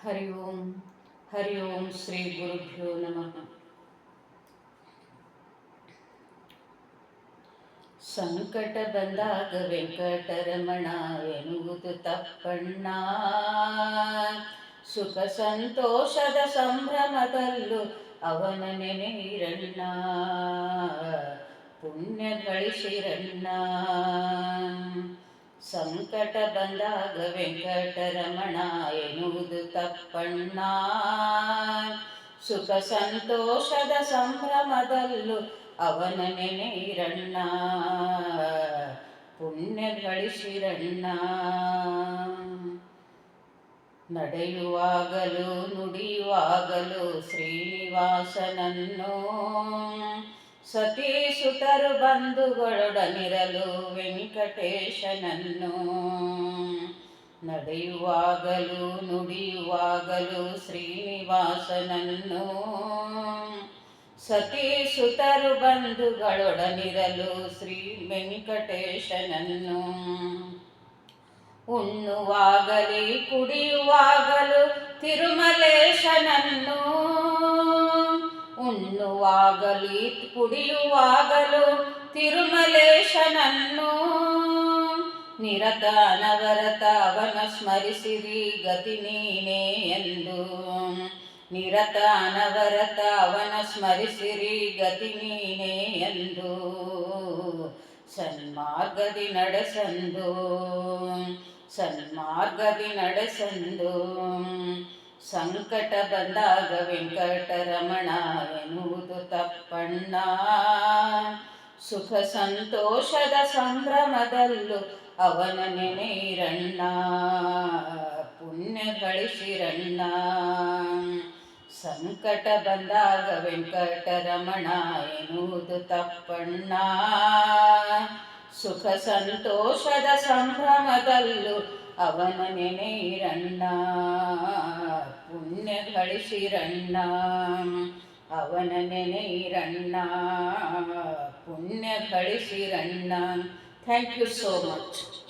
ಹರಿ ಓಂ ಶ್ರೀ ಗುರುಭ್ಯೋ ನಮಃ. ಸಂಕಟ ಬಂದಾಗ ವೆಂಕಟರಮಣ ಎನ್ನುವುದು ತಪ್ಪಣ್ಣ. ಸುಖ ಸಂತೋಷದ ಸಂಭ್ರಮದಲ್ಲೂ ಅವನ ನೆನೆಯಿರಣ್ಣ. ಪುಣ್ಯ ಗಳಿಸಿರಣ್ಣ. ಸಂಕಟ ಬಂದಾಗ ವೆಂಕಟರಮಣ ಎನ್ನುವುದು ತಪ್ಪಣ್ಣ. ಸುಖ ಸಂತೋಷದ ಸಂಭ್ರಮದಲ್ಲೂ ಅವನ ನೆನೆಯಿರಣ್ಣ. ಪುಣ್ಯ ಗಳಿಸಿರಣ್ಣ. ನಡೆಯುವಾಗಲೂ ನುಡಿಯುವಾಗಲೂ ಶ್ರೀನಿವಾಸನನ್ನು, ಸತೀ ಸುತರು ಬಂಧುಗಳೊಡನಿರಲು ವೆಂಕಟೇಶನನ್ನು. ನಡೆಯುವಾಗಲೂ ನುಡಿಯುವಾಗಲೂ ಶ್ರೀನಿವಾಸನನ್ನು, ಸತೀ ಸುತರು ಬಂಧುಗಳೊಡನಿರಲು ಶ್ರೀ ವೆಂಕಟೇಶನನ್ನು. ಉಣ್ಣುವಾಗಲಿ ಕುಡಿಯುವಾಗಲೂ ತಿರುಮಲೇಶನನ್ನು, ಉಣ್ಣುವಾಗಲಿ ಕುಡಿಯುವಾಗಲೂ ತಿರುಮಲೇಶನನ್ನು. ನಿರತ ಅನವರತ ಅವನ ಸ್ಮರಿಸಿರಿ ಗತಿ ನೀನೇ ಎಂದು. ನಿರತ ಅನವರತ ಅವನ ಸ್ಮರಿಸಿರಿ ಗತಿ ನೀನೇ ಎಂದು. ಸನ್ಮಾರ್ಗದಿ ನಡೆಸಂದು, ಸನ್ಮಾರ್ಗದಿ ನಡೆಸಂದು. ಸಂಕಟ ಬಂದಾಗ ವೆಂಕಟರಮಣ ಎನ್ನುವುದು ತಪ್ಪಣ್ಣ. ಸುಖ ಸಂತೋಷದ ಸಂಭ್ರಮದಲ್ಲೂ ಅವನ ನೆನೆಯಿರಣ್ಣ. ಪುಣ್ಯ ಗಳಿಸಿರಣ್ಣ. ಸಂಕಟ ಬಂದಾಗ ವೆಂಕಟರಮಣ ಎನ್ನುವುದು ತಪ್ಪಣ್ಣ. ಸುಖ ಸಂತೋಷದ ಸಂಭ್ರಮದಲ್ಲೂ ಅವನ ನೆನೆಯಿರಣ್ಣ. ಪುಣ್ಯ ಗಳಿಸಿರಣ್ಣ. ಅವನ ನೆನೆಯಿರಣ್ಣ. ಪುಣ್ಯ ಗಳಿಸಿರಣ್ಣ. Thank you so much.